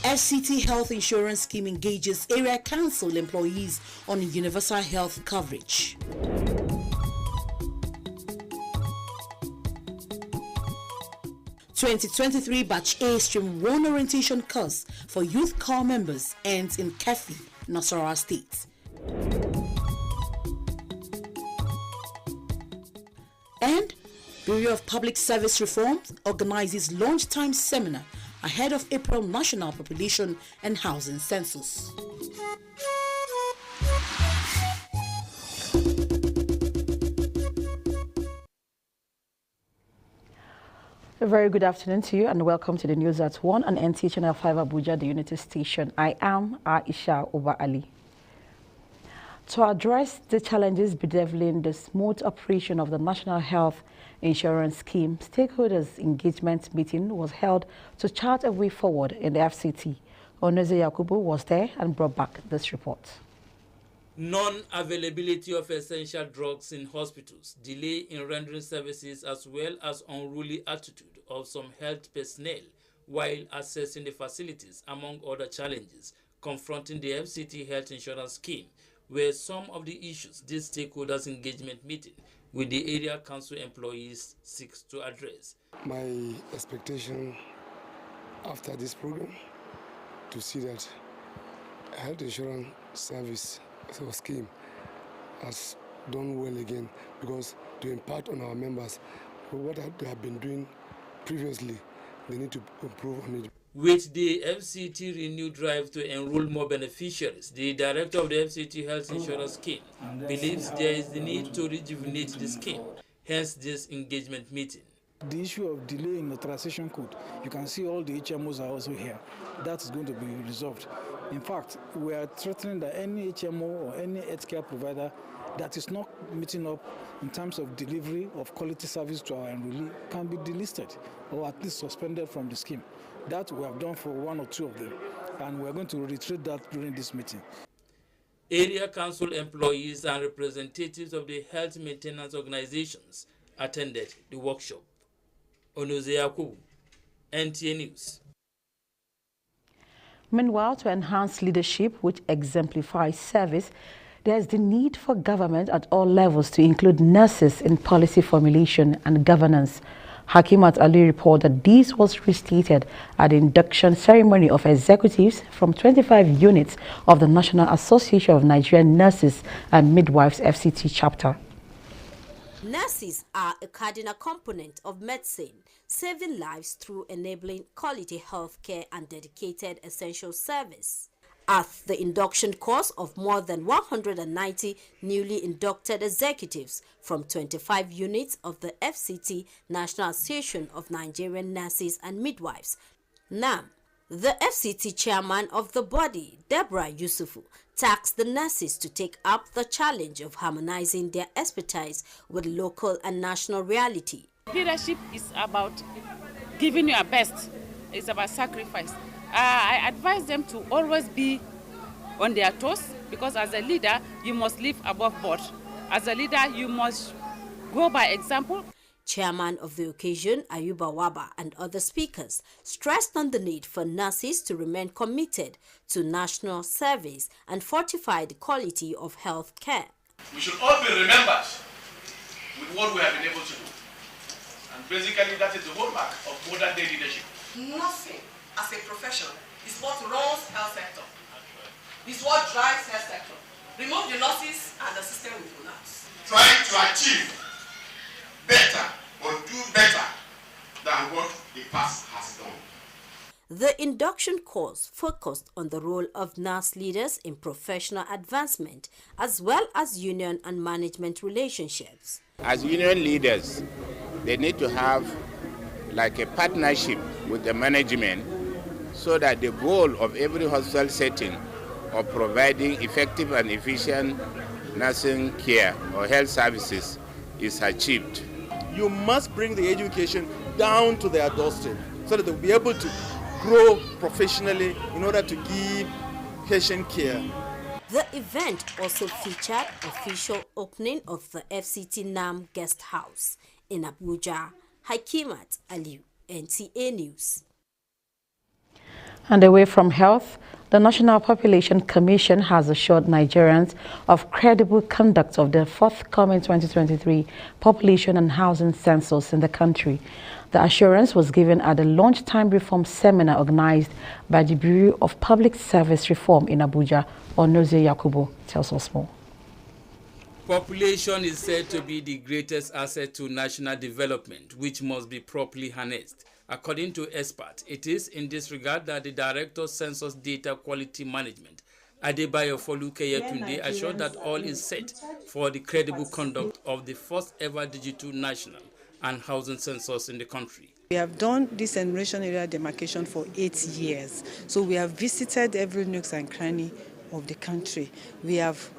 FCT Health Insurance Scheme engages area council employees on universal health coverage. (2023) Batch A Stream 1 orientation course for youth corps members ends in Kefi, Nasarawa State. And Bureau of Public Service Reforms organizes lunchtime seminar ahead of April National Population and Housing Census. A very good afternoon to you and welcome to the news at 1 on NT Channel 5 Abuja, the Unity Station. I am Aisha Oba Ali. To address the challenges bedeviling the smooth operation of the National Health Insurance Scheme, stakeholders' engagement meeting was held to chart a way forward in the FCT. Onoze Yakubu was there and brought back this report. Non-availability of essential drugs in hospitals, delay in rendering services, as well as unruly attitude of some health personnel while assessing the facilities, among other challenges confronting the FCT Health Insurance Scheme, were some of the issues this stakeholders engagement meeting with the area council employees seeks to address. My expectation after this program to see that health insurance service scheme has done well again, because to impart on our members what they have been doing previously, they need to improve on it. With the FCT renewed drive to enroll more beneficiaries, the director of the FCT Health Insurance Scheme believes there is the need to rejuvenate the scheme, hence this engagement meeting. The issue of delay in the transition code, you can see all the HMOs are also here. That is going to be resolved. In fact, we are threatening that any HMO or any healthcare provider that is not meeting up in terms of delivery of quality service to our enrollee can be delisted or at least suspended from the scheme. That we have done for one or two of them, and we are going to reiterate that during this meeting. Area council employees and representatives of the health maintenance organizations attended the workshop. Onoze Yakubu, NTA News. Meanwhile, to enhance leadership which exemplifies service, there is the need for government at all levels to include nurses in policy formulation and governance. Hakimat Ali reported that this was restated at the induction ceremony of executives from 25 units of the National Association of Nigerian Nurses and Midwives FCT chapter. Nurses are a cardinal component of medicine, saving lives through enabling quality health care and dedicated essential service. At the induction course of more than 190 newly inducted executives from 25 units of the FCT National Association of Nigerian Nurses and Midwives, NAM, the FCT chairman of the body, Deborah Yusufu, tasked the nurses to take up the challenge of harmonizing their expertise with local and national reality. Leadership is about giving your best. It's about sacrifice. I advise them to always be on their toes, because as a leader, you must live above board. As a leader, you must go by example. Chairman of the occasion, Ayuba Waba, and other speakers stressed on the need for nurses to remain committed to national service and fortify the quality of health care. We should all be remembered with what we have been able to do. And basically, that is the hallmark of modern day leadership. Nursing as a profession is what runs health sector. It's what drives health sector. Remove the nurses and the system will collapse. Trying to achieve better or do better than what the past has done. The induction course focused on the role of nurse leaders in professional advancement, as well as union and management relationships. As union leaders, they need to have like a partnership with the management, so that the goal of every hospital setting of providing effective and efficient nursing care or health services is achieved. You must bring the education down to their doorstep so that they'll be able to grow professionally in order to give patient care. The event also featured official opening of the FCT NAM Guest House in Abuja. Hakimat Aliu, NTA News. And away from health, the National Population Commission has assured Nigerians of credible conduct of the forthcoming 2023 population and housing census in the country. The assurance was given at the lunchtime reform seminar organized by the Bureau of Public Service Reform in Abuja. Onozie Yakubu tells us more. Population is said to be the greatest asset to national development, which must be properly harnessed. According to experts, it is in this regard that the Director of Census Data Quality Management, Adebayo Folukeyetunde, assured that all is set for the credible conduct of the first ever digital national and housing census in the country. We have done this enumeration area demarcation for 8 years. So we have visited every nook and cranny of the country. We have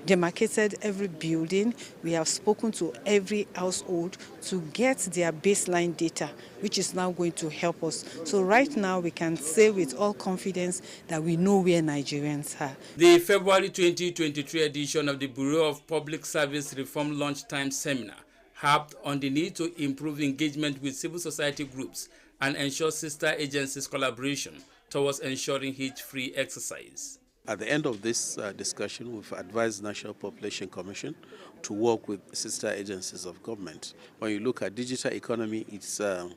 demarcated every building. We have spoken to every household to get their baseline data, which is now going to help us. So right now we can say with all confidence that we know where Nigerians are. The February 2023 edition of the Bureau of Public Service Reform Lunchtime Seminar harped on the need to improve engagement with civil society groups and ensure sister agencies' collaboration towards ensuring hitch-free exercise. At the end of this discussion, we've advised National Population Commission to work with sister agencies of government. When you look at digital economy, it's a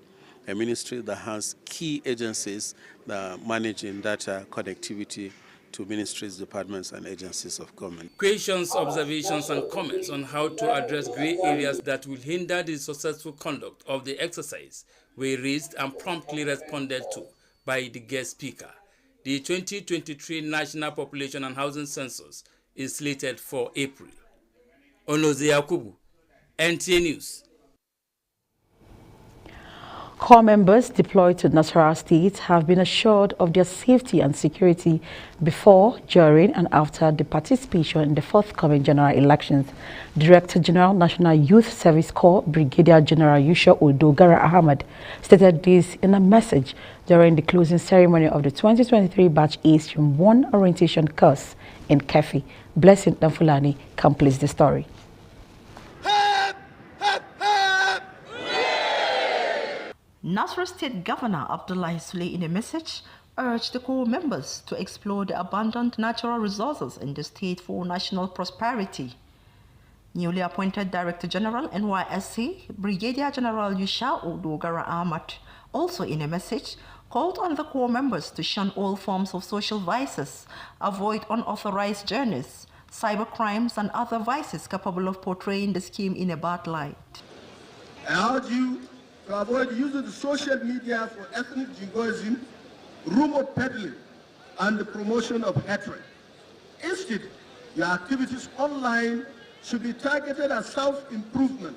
ministry that has key agencies that managing data connectivity to ministries, departments, and agencies of government. Questions, observations, and comments on how to address gray areas that will hinder the successful conduct of the exercise were raised and promptly responded to by the guest speaker. The 2023 National Population and Housing Census is slated for April. Onozie Yakubu, NTA News. Corps members deployed to Nasarawa State have been assured of their safety and security before, during, and after the participation in the forthcoming general elections. Director General National Youth Service Corps Brigadier General Yusha Odogara Ahmad stated this in a message during the closing ceremony of the 2023 Batch A Stream 1 orientation course in Kefi. Blessing Danfulani completes the story. Nasarawa State Governor Abdullahi Sule, in a message, urged the Corps members to explore the abundant natural resources in the state for national prosperity. Newly appointed Director General NYSC Brigadier General Yusha Odogara Ahmad, also in a message, called on the Corps members to shun all forms of social vices, avoid unauthorized journeys, cyber crimes, and other vices capable of portraying the scheme in a bad light. I urge you to avoid using the social media for ethnic jingoism, rumor peddling, and the promotion of hatred. Instead, your activities online should be targeted at self-improvement,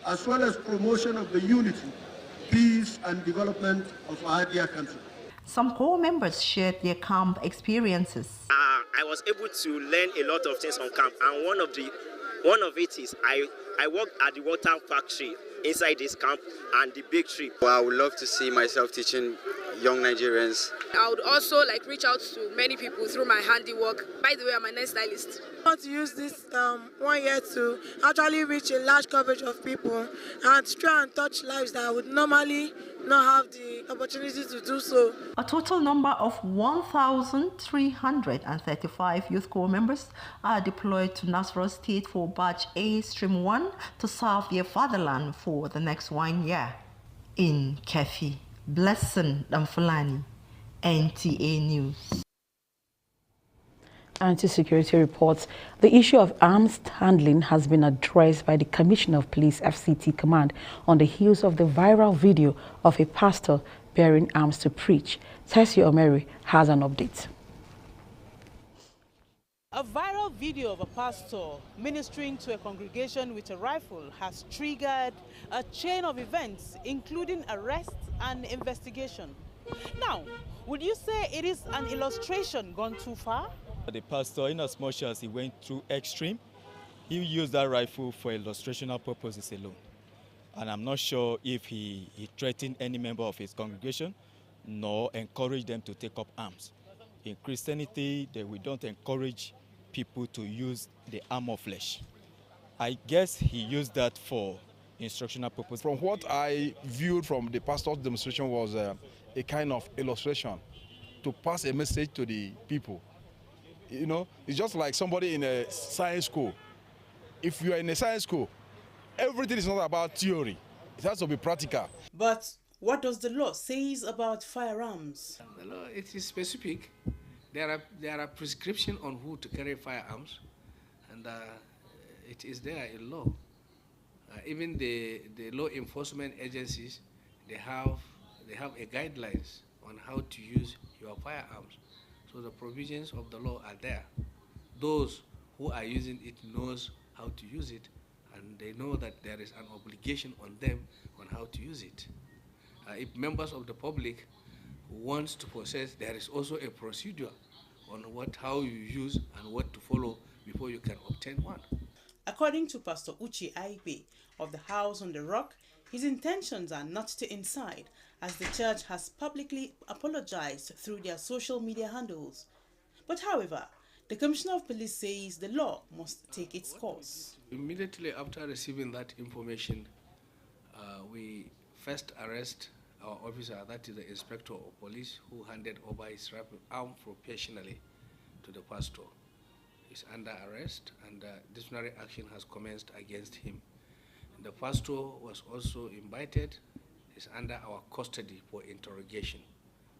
as well as promotion of the unity, peace, and development of our dear country. Some Corps members shared their camp experiences. I was able to learn a lot of things on camp, and one of it is I worked at the water factory inside this camp and the big tree. Well, I would love to see myself teaching young Nigerians. I would also reach out to many people through my handiwork. By the way, I'm a nail stylist. I want to use this 1 year to actually reach a large coverage of people and try and touch lives that I would normally not have the opportunity to do so. A total number of 1,335 Youth Corps members are deployed to Nasarawa State for Batch A Stream 1 to serve their fatherland for the next 1 year. In Kefi, Blessing Damfulani, NTA News. Anti-security reports the issue of arms handling has been addressed by the Commissioner of Police FCT Command on the heels of the viral video of a pastor bearing arms to preach. Tessie Omeri has an update. A viral video of a pastor ministering to a congregation with a rifle has triggered a chain of events, including arrests and investigation. Now, would you say it is an illustration gone too far? The pastor, in as much as he went through extreme, he used that rifle for illustrational purposes alone. And I'm not sure if he threatened any member of his congregation, nor encouraged them to take up arms. In Christianity, we don't encourage people to use the arm of flesh. I guess he used that for instructional purposes. From what I viewed from the pastor's demonstration was a kind of illustration to pass a message to the people. You know, it's just like somebody in a science school. If you are in a science school, everything is not about theory. It has to be practical. But what does the law say about firearms? The law, it is specific. There are prescriptions on who to carry firearms, and it is there in law. Even the law enforcement agencies, they have a guidelines on how to use your firearms. So the provisions of the law are there. Those who are using it knows how to use it, and they know that there is an obligation on them on how to use it. If members of the public wants to possess, there is also a procedure on how you use and what to follow before you can obtain one. According to Pastor Uche Aibe of the House on the Rock, his intentions are not to incite, as the church has publicly apologized through their social media handles. But however, the Commissioner of Police says the law must take its course. Immediately after receiving that information, we first arrest our officer, that is the Inspector of Police, who handed over his arm professionally to the pastor. He's under arrest, and disciplinary action has commenced against him. And the pastor was also invited. He's under our custody for interrogation.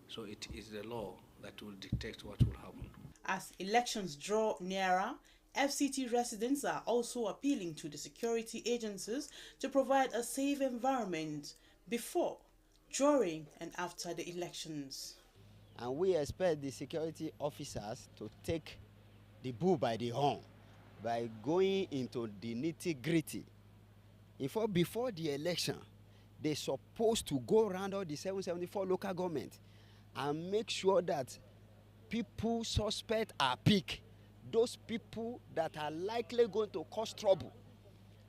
So it is the law that will dictate what will happen. As elections draw nearer, FCT residents are also appealing to the security agencies to provide a safe environment before, during, and after the elections. And we expect the security officers to take the bull by the horn by going into the nitty-gritty. Before the election, they're supposed to go around all the 774 local governments and make sure that people suspect are picked. Those people that are likely going to cause trouble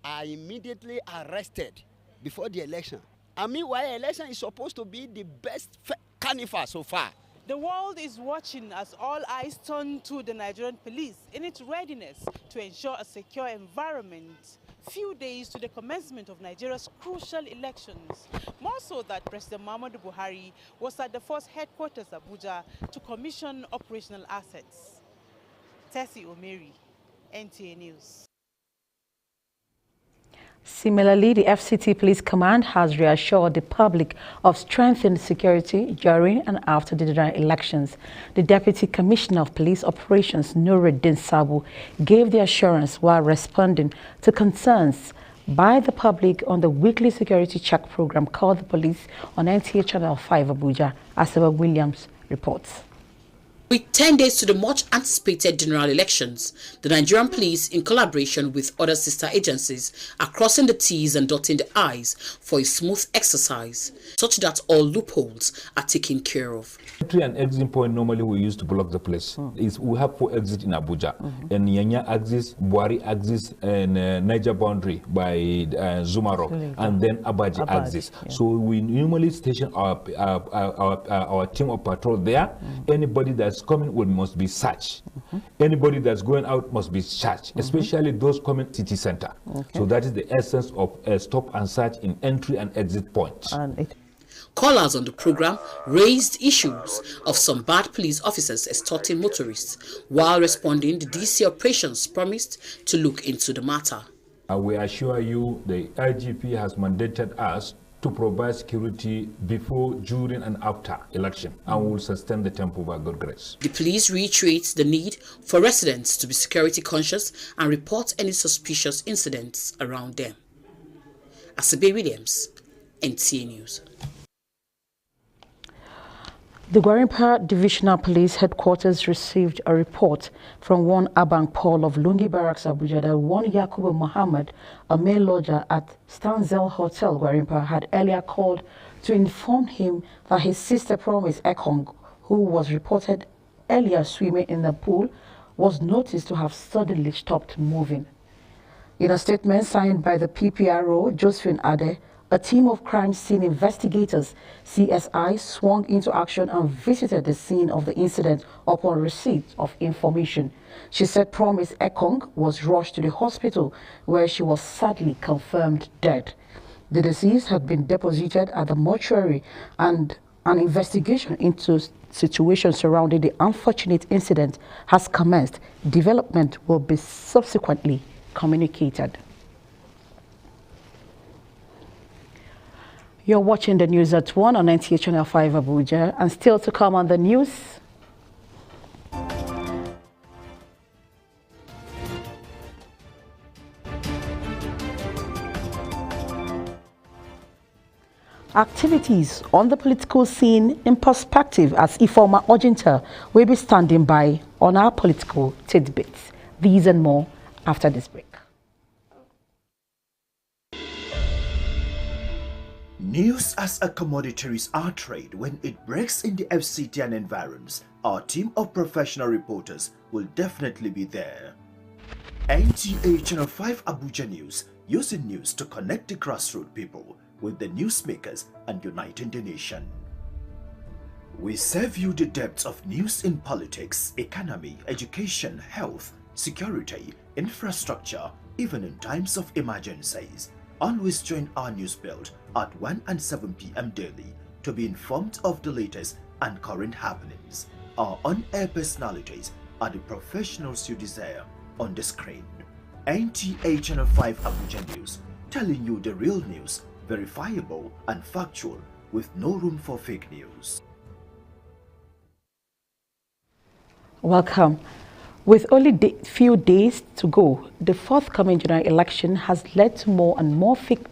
are immediately arrested before the election. And meanwhile, election is supposed to be the best carnival so far. The world is watching as all eyes turn to the Nigerian police in its readiness to ensure a secure environment. Few days to the commencement of Nigeria's crucial elections. More so that President Muhammadu Buhari was at the force headquarters Abuja to commission operational assets. Tessie Omeri, NTA News. Similarly, the FCT Police Command has reassured the public of strengthened security during and after the general elections. The Deputy Commissioner of Police Operations, Nuruddin Sabu, gave the assurance while responding to concerns by the public on the weekly security check program called The Police on NTA Channel 5 Abuja, as Williams reports. With 10 days to the much-anticipated general elections, the Nigerian police, in collaboration with other sister agencies, are crossing the T's and dotting the I's for a smooth exercise, such that all loopholes are taken care of. Entry and exit point normally we use to block the place. Is we have 4 exits in Abuja, and Yanya axis, Buari axis, and Niger boundary by Zuma Rock, and then Abaji axis. Yeah. So we normally station our team of patrol there. Anybody that's coming must be searched. Anybody that's going out must be searched, especially those coming city center. So that is the essence of stop and search in entry and exit points. Callers on the program raised issues of some bad police officers extorting motorists. While responding, the DC operations promised to look into the matter. We assure you the IGP has mandated us to provide security before, during, and after election, and will sustain the tempo by God's grace. The police reiterates the need for residents to be security conscious and report any suspicious incidents around them. Asabe Williams, NTA News. The Gwarinpa Divisional Police Headquarters received a report from one Abang Paul of Lungi Barracks, Abuja, that one Yakubu Muhammad, a male lodger at Stanzel Hotel, Gwarinpa, had earlier called to inform him that his sister Promise Ekong, who was reported earlier swimming in the pool, was noticed to have suddenly stopped moving. In a statement signed by the PPRO, Josephine Ade, a team of crime scene investigators, CSI, swung into action and visited the scene of the incident upon receipt of information. She said Promise Ekong was rushed to the hospital where she was sadly confirmed dead. The deceased had been deposited at the mortuary and An investigation into situations surrounding the unfortunate incident has commenced. Development will be subsequently communicated. You're watching the news at 1 on NTA Channel 5 Abuja, and still to come on the news. Activities on the political scene in perspective as Ifeoma Ojinta will be standing by on our political tidbits. These and more after this break. News as a commodity is our trade. When it breaks in the FCT and environs, our team of professional reporters will definitely be there. NTA Channel 5 Abuja News, using news to connect the grassroots people with the newsmakers and uniting the nation. We serve you the depths of news in politics, economy, education, health, security, infrastructure, even in times of emergencies. Always join our news build at 1 and 7 p.m. daily to be informed of the latest and current happenings. Our on-air personalities are the professionals you desire on the screen. NTA Channel 5 Abuja News, telling you the real news, verifiable and factual, with no room for fake news. Welcome. With only few days to go, the forthcoming general election has led to more and more fake